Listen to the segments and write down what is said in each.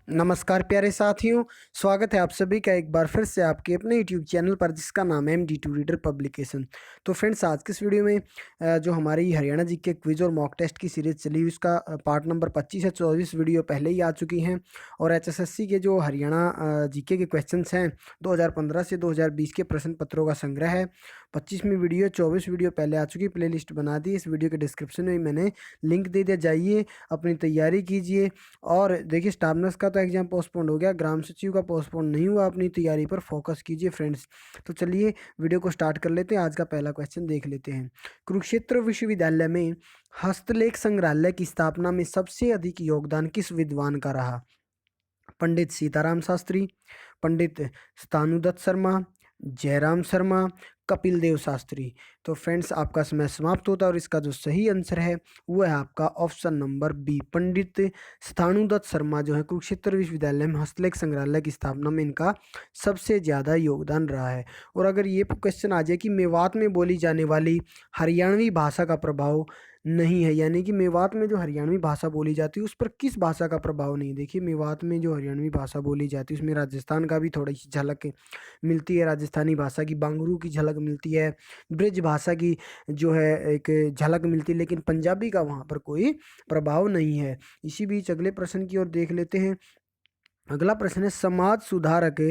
नमस्कार प्यारे साथियों, स्वागत है आप सभी का एक बार फिर से आपके अपने यूट्यूब चैनल पर जिसका नाम है MD2 रीडर पब्लिकेशन। तो फ्रेंड्स, आज के इस वीडियो में जो हमारी हरियाणा जी के क्विज और मॉक टेस्ट की सीरीज चली हुई उसका पार्ट नंबर 25 है। 24 वीडियो पहले ही आ चुकी हैं और HSSC के जो हरियाणा जीके के क्वेश्चंस हैं 2015 से 2020 के प्रश्न पत्रों का संग्रह है। 25वीं वीडियो 24 वीडियो पहले आ चुकी, प्ले लिस्ट बना दी। इस वीडियो के डिस्क्रिप्शन में मैंने लिंक दे दिया, जाइए अपनी तैयारी कीजिए। और देखिए, स्टाफ नर्स का तो एग्जाम पोस्टपोन हो गया, ग्राम सचिव का पोस्टपोन नहीं हुआ, अपनी तैयारी पर फोकस कीजिए फ्रेंड्स। तो चलिए वीडियो को स्टार्ट कर लेते हैं। आज का पहला क्वेश्चन देख लेते हैं। कुरुक्षेत्र विश्वविद्यालय में हस्तलेख संग्रहालय की स्थापना में सबसे अधिक योगदान किस विद्वान का रहा? पंडित सीताराम शास्त्री, पंडित स्थानुदत्त शर्मा, जयराम शर्मा, कपिल देव शास्त्री। तो फ्रेंड्स, आपका समय समाप्त होता है और इसका जो सही आंसर है वो है आपका ऑप्शन नंबर बी, पंडित स्थानुदत्त शर्मा जो है कुरुक्षेत्र विश्वविद्यालय में हस्तलेख संग्रहालय की स्थापना में इनका सबसे ज़्यादा योगदान रहा है। और अगर ये क्वेश्चन आ जाए कि मेवात में बोली जाने वाली हरियाणवी भाषा का प्रभाव नहीं है, यानी कि मेवात में जो हरियाणवी भाषा बोली जाती है उस पर किस भाषा का प्रभाव नहीं। देखिए, मेवात में जो हरियाणवी भाषा बोली जाती है उसमें राजस्थान का भी थोड़ी सी झलक मिलती है, राजस्थानी भाषा की बांगरू की झलक मिलती है, ब्रिज भाषा की जो है एक झलक मिलती है, लेकिन पंजाबी का वहाँ पर कोई प्रभाव नहीं है। इसी बीच अगले प्रश्न की ओर देख लेते हैं। अगला प्रश्न है, समाज सुधारक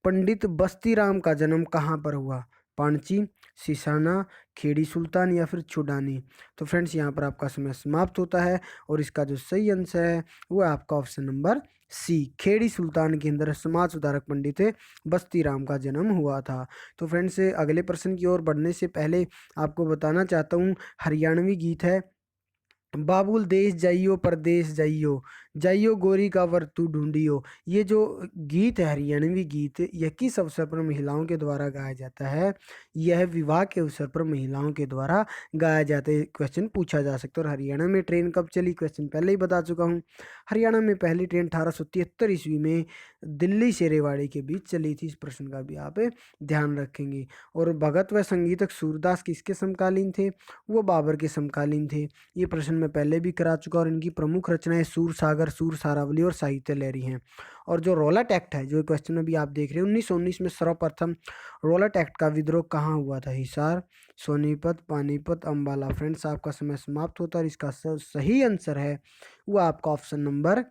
पंडित बस्तीराम का जन्म कहाँ पर हुआ? पाणची, सिसाना, खेड़ी सुल्तान या फिर चुडानी। तो फ्रेंड्स, यहाँ पर आपका समय समाप्त होता है और इसका जो सही आंसर है वो है आपका ऑप्शन नंबर सी, खेड़ी सुल्तान के अंदर समाज सुधारक पंडित बस्तीराम का जन्म हुआ था। तो फ्रेंड्स, अगले प्रश्न की ओर बढ़ने से पहले आपको बताना चाहता हूँ, हरियाणवी गीत है बाबुल देश जाइयो परदेश जाइयो, जाइयो गोरी का वर तू ढूंढियो। ये जो गीत है हरियाणवी गीत, यह किस अवसर पर महिलाओं के द्वारा गाया जाता है? यह विवाह के अवसर पर महिलाओं के द्वारा गाया जाता है। क्वेश्चन पूछा जा सकता है। और हरियाणा में ट्रेन कब चली? क्वेश्चन पहले ही बता चुका हूँ। हरियाणा में पहली ट्रेन 1873 ईस्वी में दिल्ली से रेवाड़ी के बीच चली थी। इस प्रश्न का भी आप ध्यान रखेंगे। और भगत व संगीतक सूरदास किसके समकालीन थे? वो बाबर के समकालीन थे। ये प्रश्न मैं पहले भी करा चुका और इनकी प्रमुख रचनाएं सूर सागर, सूर सारावली और साहित्य लहरी हैं। और जो रोलट एक्ट है, जो क्वेश्चन अभी आप देख रहे हैं, 1919 में सर्वप्रथम रोलट एक्ट का विद्रोह कहाँ हुआ था? हिसार, सोनीपत, पानीपत, अंबाला। फ्रेंड्स, आपका समय समाप्त होता है और इसका सही आंसर है वो आपका ऑप्शन नंबर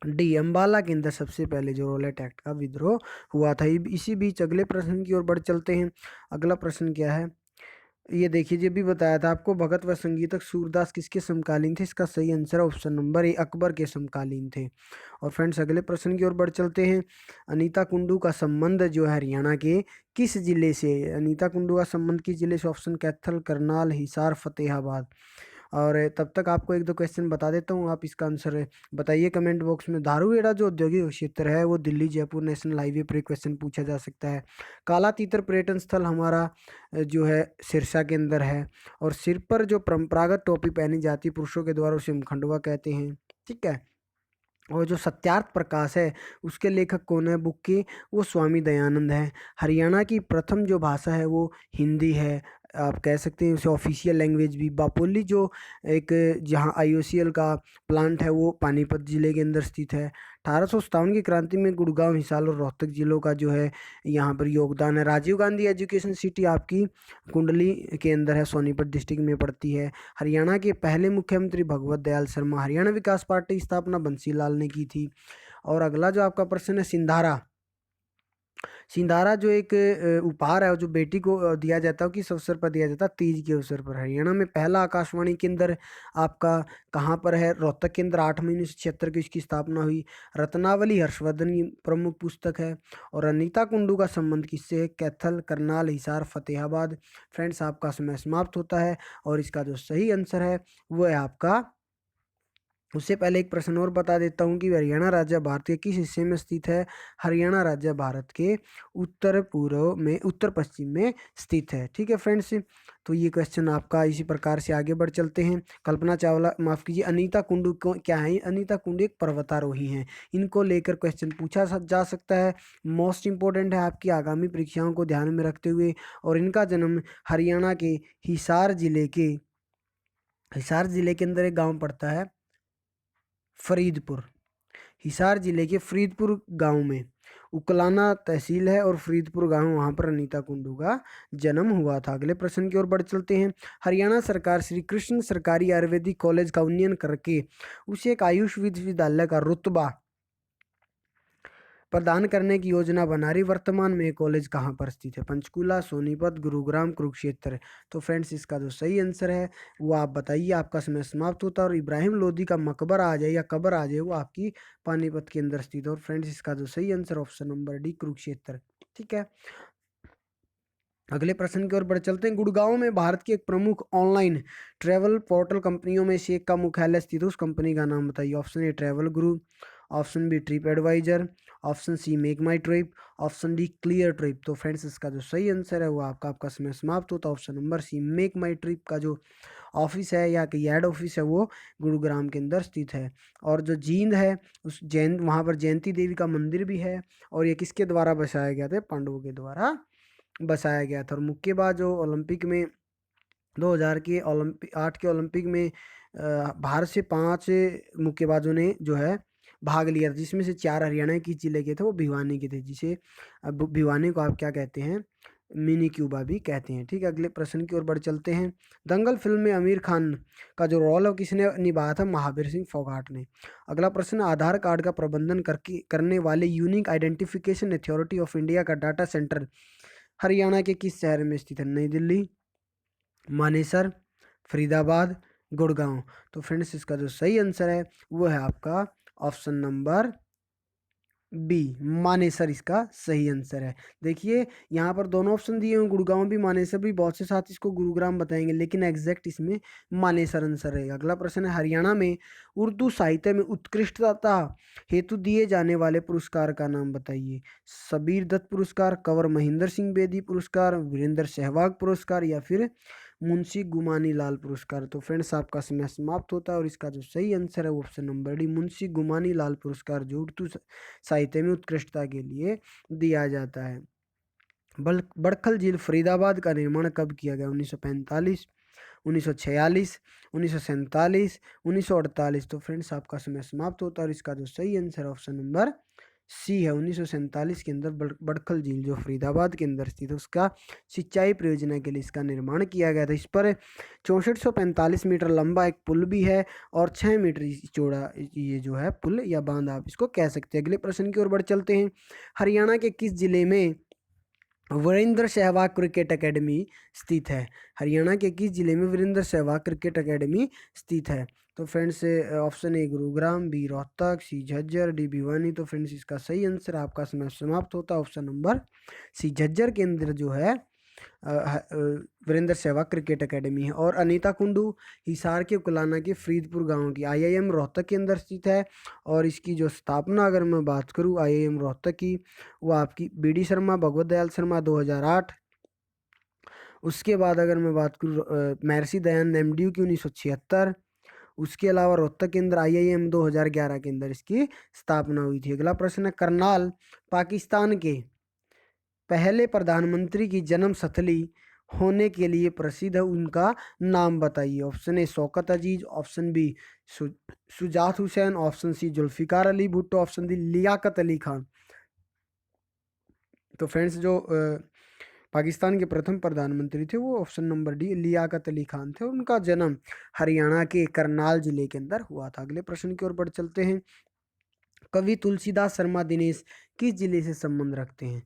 डी, अंबाला के अंदर सबसे पहले जो रोलट एक्ट का विद्रोह हुआ था। इसी बीच अगले प्रश्न की ओर बढ़ चलते हैं। अगला प्रश्न क्या है? ये देखिए, ये भी बताया था आपको, भगत व संगीतक सूरदास किसके समकालीन थे? इसका सही answer option number A, Akbar के समकालीन थे। और फ्रेंड्स, अगले प्रश्न की ओर बढ़ चलते हैं। अनीता कुंडू का संबंध जो है हरियाणा के किस जिले से है? अनीता कुंडू का संबंध किस जिले से? ऑप्शन कैथल, करनाल, हिसार, फतेहाबाद। और तब तक आपको एक दो क्वेश्चन बता देता हूँ, आप इसका आंसर बताइए कमेंट बॉक्स में। धारूहेड़ा जो औद्योगिक क्षेत्र है वो दिल्ली जयपुर नेशनल हाईवे पर क्वेश्चन पूछा जा सकता है। काला तीतर पर्यटन स्थल हमारा जो है सिरसा के अंदर है। और सिर पर जो परंपरागत टोपी पहनी जाती है पुरुषों के द्वारा उसे मुखंडवा कहते हैं। ठीक है। और जो सत्यार्थ प्रकाश है उसके लेखक कौन है बुक के? वो स्वामी दयानंद है। हरियाणा की प्रथम जो भाषा है वो हिंदी है, आप कह सकते हैं उसे ऑफिशियल लैंग्वेज भी। बापोली जो एक जहाँ IOCL का प्लांट है वो पानीपत जिले के अंदर स्थित है। 1857 की क्रांति में गुड़गांव, हिसार और रोहतक जिलों का जो है यहाँ पर योगदान है। राजीव गांधी एजुकेशन सिटी आपकी कुंडली के अंदर है, सोनीपत डिस्ट्रिक्ट में पड़ती है। हरियाणा के पहले मुख्यमंत्री भगवत दयाल शर्मा। हरियाणा विकास पार्टी की स्थापना बंसी लाल ने की थी। और अगला जो आपका प्रश्न है, सिंधारा। सिंधारा जो एक उपहार है जो बेटी को दिया जाता है, किस अवसर पर दिया जाता है? तीज के अवसर पर। हरियाणा में पहला आकाशवाणी केंद्र आपका कहाँ पर है? रोहतक के अंदर 8 मई 1976 की इसकी स्थापना हुई। रत्नावली हर्षवर्धन की प्रमुख पुस्तक है। और अनीता कुंडू का संबंध किससे है? कैथल, करनाल, हिसार, फतेहाबाद। फ्रेंड्स, आपका समय समाप्त होता है और इसका जो सही आंसर है वो है आपका, उससे पहले एक प्रश्न और बता देता हूँ कि हरियाणा राज्य भारत के किस हिस्से में स्थित है? हरियाणा राज्य भारत के उत्तर पूर्व में, उत्तर पश्चिम में स्थित है। ठीक है फ्रेंड्स, तो ये क्वेश्चन आपका इसी प्रकार से आगे बढ़ चलते हैं। कल्पना चावला, माफ कीजिए, अनीता कुंडू क्या है? अनीता कुंडू एक पर्वतारोही हैं। इनको लेकर क्वेश्चन पूछा जा सकता है। मोस्ट इंपॉर्टेंट है आपकी आगामी परीक्षाओं को ध्यान में रखते हुए। और इनका जन्म हरियाणा के हिसार जिले के अंदर एक गाँव पड़ता है, फरीदपुर। हिसार जिले के फरीदपुर गांव में। उकलाना तहसील है और फरीदपुर गांव, वहां पर अनीता कुंडू का जन्म हुआ था। अगले प्रश्न की ओर बढ़ चलते हैं। हरियाणा सरकार श्री कृष्ण सरकारी आयुर्वेदिक कॉलेज का उन्नयन करके उसे एक आयुष विश्वविद्यालय का रुतबा प्रदान करने की योजना बना रही। वर्तमान में ये कॉलेज कहाँ पर स्थित है? पंचकूला, सोनीपत, गुरुग्राम, कुरुक्षेत्र। तो फ्रेंड्स इसका जो सही आंसर है वो आप बताइए। आपका समय समाप्त होता है और इब्राहिम लोदी का मकबरा आ जाए या कब्र आ जाए, वो आपकी पानीपत के अंदर स्थित है। और फ्रेंड्स इसका जो सही answer option number D, Kurukshetra. ठीक है, अगले प्रश्न की ओर बढ़ चलते हैं। गुड़गांव में भारत की एक प्रमुख ऑनलाइन ट्रैवल पोर्टल कंपनियों में से एक का मुख्यालय स्थित है, उस कंपनी का नाम बताइए। Option A Travel Guru, option B Trip Advisor, option C Make My Trip, option D Cleartrip. तो फ्रेंड्स इसका जो सही आंसर है वो आपका समय समाप्त होता है। Option number C Make My trip का जो ऑफिस है या कि हेड ऑफिस है वो गुरुग्राम के अंदर स्थित है। और जो जींद है उस वहाँ पर जयंती देवी का मंदिर भी है। और ये किसके द्वारा बसाया गया था? पांडवों के द्वारा बसाया गया था। और मुक्केबाज जो ओलंपिक में 2000 के ओलंपिक 8 के ओलंपिक में भारत से 5 मुक्केबाजों ने जो है भाग लिया, जिसमें से 4 हरियाणा के जिले के थे, वो भिवानी के थे, जिसे अब भिवानी को आप क्या कहते हैं? मिनी क्यूबा भी कहते हैं। ठीक है, अगले प्रश्न की ओर बढ़ चलते हैं। दंगल फिल्म में आमिर खान का जो रोल है वो किसने निभाया था? महावीर सिंह फोगाट ने। अगला प्रश्न, आधार कार्ड का प्रबंधन करने वाले unique identification authority of India का डाटा सेंटर हरियाणा के किस शहर में स्थित है? नई दिल्ली, मानेसर, फरीदाबाद, गुड़गांव। तो फ्रेंड्स इसका जो सही आंसर है वो है आपका ऑप्शन नंबर बी, मानेसर इसका सही आंसर है। देखिए यहाँ पर दोनों ऑप्शन दिए हुए, गुड़गांव भी मानेसर भी, बहुत से साथ इसको गुरुग्राम बताएंगे, लेकिन एग्जैक्ट इसमें मानेसर आंसर रहेगा। अगला प्रश्न है, हरियाणा में उर्दू साहित्य में उत्कृष्टता हेतु दिए जाने वाले पुरस्कार का नाम बताइए। सबीर दत्त पुरस्कार, कंवर महेंद्र सिंह बेदी पुरस्कार, वीरेंद्र सहवाग पुरस्कार या फिर मुंशी गुमानी लाल पुरस्कार। तो फ्रेंड्स आपका समय समाप्त होता है और इसका जो सही आंसर है वो ऑप्शन नंबर डी, मुंशी गुमानी लाल पुरस्कार, जो उर्दू साहित्य में उत्कृष्टता के लिए दिया जाता है। बड़खल झील फरीदाबाद का निर्माण कब किया गया? 1945, 1946, 1947, 1948। तो फ्रेंड्स आपका समय समाप्त होता है और इसका जो सही आंसर ऑप्शन नंबर सी है, 1947 के अंदर बड़खल झील जो फरीदाबाद के अंदर स्थित है उसका सिंचाई परियोजना के लिए इसका निर्माण किया गया था। इस पर 6445 मीटर लंबा एक पुल भी है और 6 मीटर चौड़ा ये जो है पुल या बांध आप इसको कह सकते हैं। अगले प्रश्न की ओर बढ़ चलते हैं। हरियाणा के किस जिले में वीरेंद्र सहवाग क्रिकेट एकेडमी स्थित है? हरियाणा के किस जिले में वीरेंद्र सहवाग क्रिकेट एकेडमी स्थित है? तो friends option A Gurugram, B Rohtak, C Jhajjar, D Bhiwani. तो फ्रेंड्स इसका सही आंसर आपका समय समाप्त होता है ऑप्शन नंबर सी, झज्जर के अंदर जो है वीरेंद्र सहवाग क्रिकेट एकेडमी है। और अनीता कुंडू हिसार के उकलाना के फरीदपुर गांव की, आईआईएम रोहतक के अंदर स्थित है। और इसकी जो स्थापना अगर मैं बात करूं आईआईएम रोहतक की, वो आपकी बीडी शर्मा, भगवत दयाल शर्मा 2008। उसके बाद अगर मैं बात करूँ महर्षि दयानंद एमडीयू की 1976। उसके अलावा रोहतक के अंदर आईआईएम 2011 के अंदर इसकी स्थापना हुई थी। अगला प्रश्न है, करनाल पाकिस्तान के पहले प्रधानमंत्री की जन्म स्थली होने के लिए प्रसिद्ध है, उनका नाम बताइए। Option A Shaukat Aziz, option B Sujat Hussain, option C Zulfikar Ali Bhutto, option D Liaquat Ali Khan. तो फ्रेंड्स जो पाकिस्तान के प्रथम प्रधानमंत्री थे वो option number D Liaquat Ali Khan थे। उनका जन्म हरियाणा के करनाल जिले के अंदर हुआ था। अगले प्रश्न की ओर बढ़ चलते हैं। कवि तुलसीदास शर्मा दिनेश किस जिले से संबंध रखते हैं?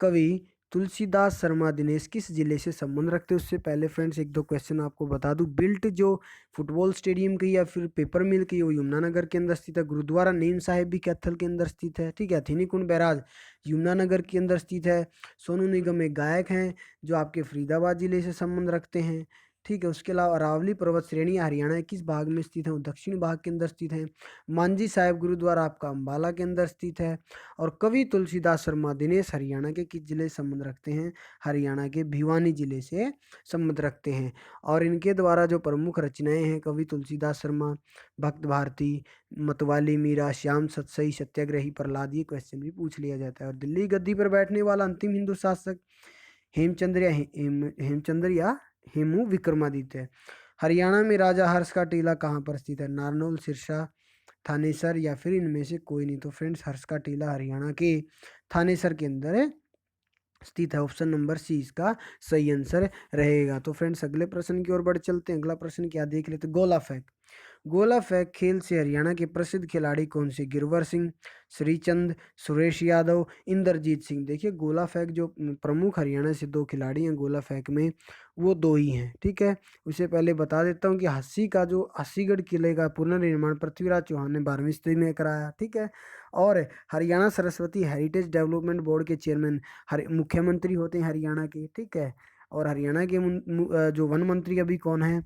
कवि तुलसीदास शर्मा दिनेश किस जिले से संबंध रखते हैं? उससे पहले फ्रेंड्स एक दो क्वेश्चन आपको बता दूं। बिल्ट जो फुटबॉल स्टेडियम की या फिर पेपर मिल की, वो यमुनानगर के अंदर स्थित है। गुरुद्वारा नीम साहिब भी कैथल के अंदर स्थित है। ठीक है, हथीनी बैराज यमुनानगर के अंदर स्थित है। सोनू निगम एक गायक हैं जो आपके फरीदाबाद जिले से संबंध रखते हैं। ठीक है, उसके अलावा अरावली पर्वत श्रेणी हरियाणा के किस भाग में स्थित है? वो दक्षिण भाग के अंदर स्थित है। मांझी साहिब गुरुद्वारा आपका अम्बाला के अंदर स्थित है। और कवि तुलसीदास शर्मा दिनेश हरियाणा के किस जिले से संबंध रखते हैं? हरियाणा के भिवानी जिले से संबंध रखते हैं। और इनके द्वारा जो प्रमुख रचनाएं हैं कवि तुलसीदास शर्मा, भक्त भारती, मतवाली, मीरा, श्याम सतसई, सत्याग्रही, प्रहलाद, ये क्वेश्चन भी पूछ लिया जाता है। और दिल्ली गद्दी पर बैठने वाला अंतिम हिंदू शासक हेमचंद्र या हेमू विक्रमादित्य। हरियाणा में राजा हर्ष का टीला कहाँ पर स्थित है? नारनौल, सिरसा, थानेसर या फिर इनमें से कोई नहीं। तो फ्रेंड्स हर्ष का टीला हरियाणा के थानेसर के अंदर है स्थित है। ऑप्शन नंबर सी इसका सही आंसर रहेगा। तो फ्रेंड्स अगले प्रश्न की ओर बढ़ चलते हैं। अगला प्रश्न क्या देख लेते, गोला फेंक। गोला फेंक खेल से हरियाणा के प्रसिद्ध खिलाड़ी कौन से, गिरवर सिंह, श्रीचंद, सुरेश यादव, इंद्रजीत सिंह। देखिए गोला फेंक जो प्रमुख हरियाणा से दो खिलाड़ी हैं गोला फेंक में, वो दो ही हैं, ठीक है। उससे पहले बता देता हूँ कि हस्सी का जो अस्सीगढ़ किले का पुनर्निर्माण पृथ्वीराज चौहान ने 12वीं सदी में कराया, ठीक है। और Haryana Saraswati heritage development board के चेयरमैन मुख्यमंत्री होते हैं हरियाणा के, ठीक है। और हरियाणा के जो वन मंत्री अभी कौन है,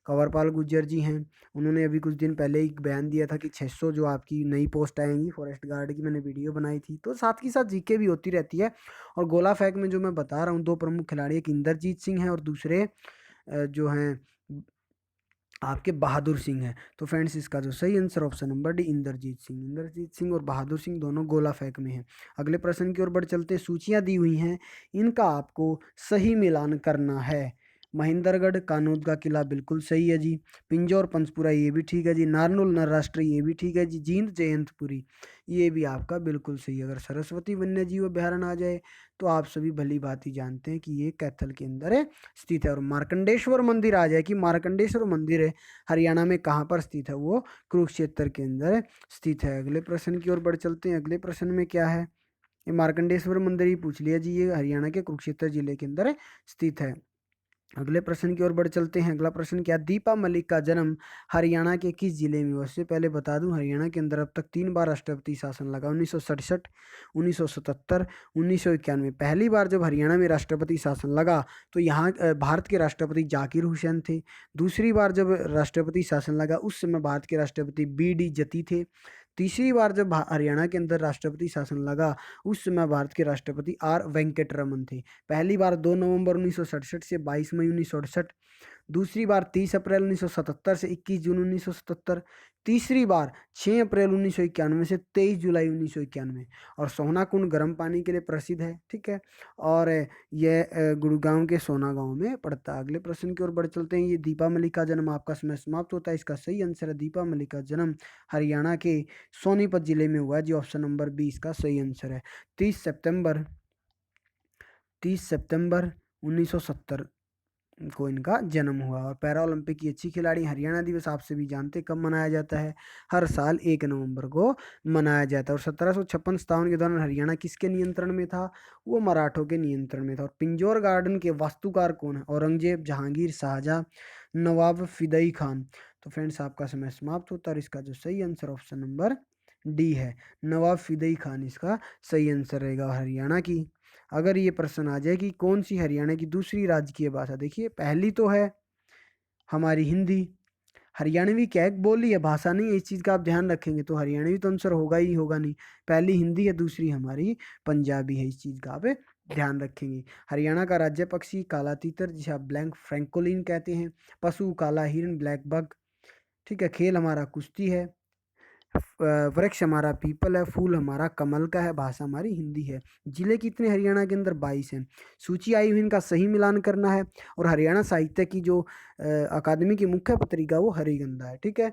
कंवरपाल गुर्जर जी हैं। उन्होंने अभी कुछ दिन पहले एक बयान दिया था कि 600 जो आपकी नई पोस्ट आएंगी फॉरेस्ट गार्ड की, मैंने वीडियो बनाई थी। तो साथ ही साथ जीके भी होती रहती है। और गोला फेंक में जो मैं बता रहा हूँ दो प्रमुख खिलाड़ी, एक इंद्रजीत सिंह है और दूसरे जो हैं आपके बहादुर सिंह है। तो फ्रेंड्स इसका जो सही answer option number D Indrajit Singh और बहादुर सिंह दोनों गोला फेंक में हैं। अगले प्रश्न की ओर बढ़ चलते हैं। सूचियां दी हुई हैं, इनका आपको सही मिलान करना है। महेंद्रगढ़ कानूद का किला बिल्कुल सही है जी। पिंजौर पंचपुरा ये भी ठीक है जी। नारनौल नरराष्ट्र ये भी ठीक है जी। जींद जयंतपुरी ये भी आपका बिल्कुल सही है। अगर सरस्वती वन्य जीव अभ्यारण्य आ जाए तो आप सभी भली भांति जानते हैं कि ये कैथल के अंदर है स्थित है। और मार्कंडेश्वर मंदिर आ जाए कि मार्कंडेश्वर मंदिर है हरियाणा में कहाँ पर स्थित है, वो कुरुक्षेत्र के अंदर स्थित है। अगले प्रश्न की ओर बढ़ चलते हैं। अगले प्रश्न में क्या है, ये मार्कंडेश्वर मंदिर ही पूछ लिया जी, ये हरियाणा के कुरुक्षेत्र जिले के अंदर स्थित है। अगले प्रश्न की ओर बढ़ चलते हैं। अगला प्रश्न क्या, दीपा मलिक का जन्म हरियाणा के किस जिले में हुआ। उससे पहले बता दूं हरियाणा के अंदर अब तक 3 बार राष्ट्रपति शासन लगा, 1967, 1977, 1991। पहली बार जब हरियाणा में राष्ट्रपति शासन लगा तो यहाँ भारत के राष्ट्रपति जाकिर हुसैन थे। दूसरी बार जब राष्ट्रपति शासन लगा उस समय भारत के राष्ट्रपति BD जती थे। तीसरी बार जब हरियाणा के अंदर राष्ट्रपति शासन लगा उस समय भारत के राष्ट्रपति R वेंकटरमन थे। पहली बार 2 नवंबर 1967 से 22 मई 1968, दूसरी बार 30 अप्रैल 1977 से 21 जून 1977, तीसरी बार 6 अप्रैल 1991 से 23 जुलाई 1991। और सोना कुंड गर्म पानी के लिए प्रसिद्ध है, ठीक है। और यह गुड़गांव के सोना गांव में पड़ता है। अगले प्रश्न की ओर बढ़ चलते हैं। ये दीपा मलिक का जन्म, आपका समय समाप्त होता है। इसका सही आंसर है दीपा मलिक का जन्म हरियाणा के सोनीपत जिले में हुआ है जी। ऑप्शन नंबर 20 का सही आंसर है। 30 सितंबर 1970 को इनका जन्म हुआ। और पैरा ओलंपिक की अच्छी खिलाड़ी। हरियाणा दिवस आप सभी जानते कब मनाया जाता है, हर साल 1 नवंबर को मनाया जाता है। और 1756-57 के दौरान हरियाणा किसके नियंत्रण में था, वो मराठों के नियंत्रण में था। और पिंजौर गार्डन के वास्तुकार कौन है, औरंगजेब, जहांगीर, शाहजहां, नवाब फिदई खान। तो फ्रेंड्स आपका समय समाप्त होता है और इसका जो सही आंसर ऑप्शन नंबर डी है, नवाब फिदई खान इसका सही आंसर रहेगा। हरियाणा की अगर ये प्रश्न आ जाए कि कौन सी हरियाणा की दूसरी राजकीय भाषा, देखिए पहली तो है हमारी हिंदी। हरियाणवी क्या एक बोली है, भाषा नहीं है, इस चीज़ का आप ध्यान रखेंगे तो हरियाणवी तो आंसर होगा ही होगा नहीं। पहली हिंदी है, दूसरी हमारी पंजाबी है, इस चीज़ का आप ध्यान रखेंगे। हरियाणा का राज्य पक्षी काला तीतर जिसे आप ब्लैक फ्रैंकोलिन कहते हैं। पशु काला हिरन ब्लैक बग, ठीक है। खेल हमारा कुश्ती है। वृक्ष हमारा पीपल है। फूल हमारा कमल का है। भाषा हमारी हिंदी है। जिले कितने हरियाणा के अंदर 22 हैं। सूची आई हुई इनका सही मिलान करना है। और हरियाणा साहित्य की जो अकादमी की मुख्य पत्रिका वो हरिगंधा है, ठीक है।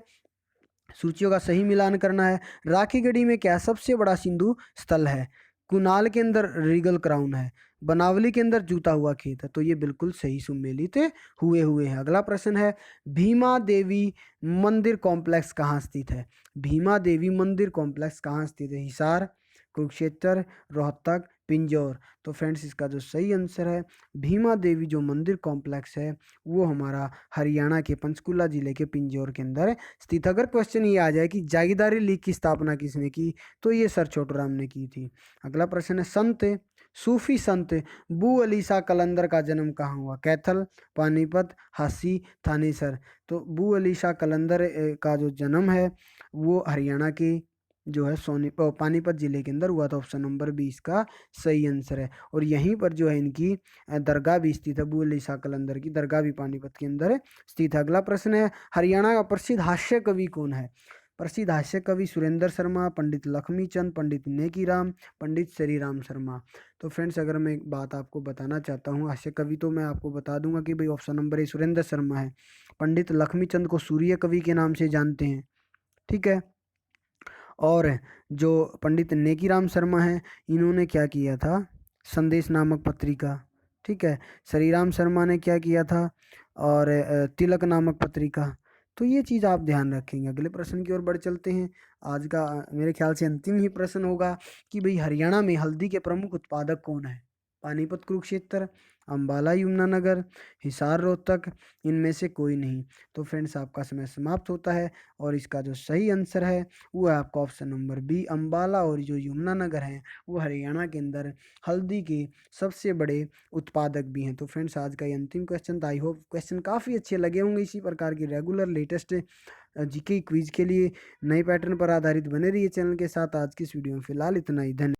सूचियों का सही मिलान करना है। राखीगढ़ी में क्या सबसे बड़ा सिंधु स्थल है, कुनाल के अंदर रीगल क्राउन है, बनावली के अंदर जूता हुआ खेत है। तो ये बिल्कुल सही सुमेलित हुए हुए हैं। अगला प्रश्न है, भीमा देवी मंदिर कॉम्प्लेक्स कहाँ स्थित है। भीमा देवी मंदिर कॉम्प्लेक्स कहाँ स्थित है, हिसार, कुरुक्षेत्र, रोहतक, पिंजौर। तो फ्रेंड्स इसका जो सही आंसर है भीमा देवी जो मंदिर कॉम्प्लेक्स है वो हमारा हरियाणा के पंचकुला जिले के पिंजौर के अंदर स्थित। अगर क्वेश्चन ये आ जाए कि जागीरदारी लीग की स्थापना किसने की, तो ये सर छोटूराम ने की थी। अगला प्रश्न है, संत सूफी संत बू अली शाह कलंदर का जन्म कहाँ हुआ, कैथल, पानीपत, हासी, थानेसर। तो बू अली शाह कलंदर का जो जन्म है वो हरियाणा के जो है पानीपत जिले के अंदर हुआ था। ऑप्शन नंबर 20 का सही आंसर है। और यहीं पर जो है इनकी दरगाह भी स्थित है, अबू अली शाह कलंदर की दरगाह भी पानीपत के अंदर स्थित है। अगला प्रश्न है, हरियाणा का प्रसिद्ध हास्य कवि कौन है। प्रसिद्ध हास्य कवि सुरेंद्र शर्मा, पंडित लक्ष्मीचंद, पंडित नेकीराम, पंडित श्रीराम शर्मा। तो फ्रेंड्स अगर मैं एक बात आपको बताना चाहता हूँ, हास्य कवि तो मैं आपको बता दूंगा कि भाई option number A Surendra Sharma है। पंडित लक्ष्मीचंद को सूर्य कवि के नाम से जानते हैं, ठीक है। और जो पंडित नेकीराम शर्मा हैं, इन्होंने क्या किया था, संदेश नामक पत्रिका, ठीक है। श्रीराम शर्मा ने क्या किया था, और तिलक नामक पत्रिका। तो ये चीज़ आप ध्यान रखेंगे। अगले प्रश्न की ओर बढ़ चलते हैं। आज का मेरे ख्याल से अंतिम ही प्रश्न होगा कि भाई हरियाणा में हल्दी के प्रमुख उत्पादक कौन है। पानीपत कुरुक्षेत्र, अम्बाला यमुनानगर, हिसार रोहतक, इनमें से कोई नहीं। तो फ्रेंड्स आपका समय समाप्त होता है और इसका जो सही आंसर है वो है आपका ऑप्शन नंबर बी, अम्बाला। और जो यमुनानगर है वो हरियाणा के अंदर हल्दी के सबसे बड़े उत्पादक भी हैं। तो फ्रेंड्स आज का ये अंतिम क्वेश्चन था। आई होप क्वेश्चन काफ़ी अच्छे लगे होंगे। इसी प्रकार की रेगुलर लेटेस्ट जीके क्विज के लिए नए पैटर्न पर आधारित बने रहिए चैनल के साथ। आज की इस वीडियो में फिलहाल इतना ही। धन्यवाद।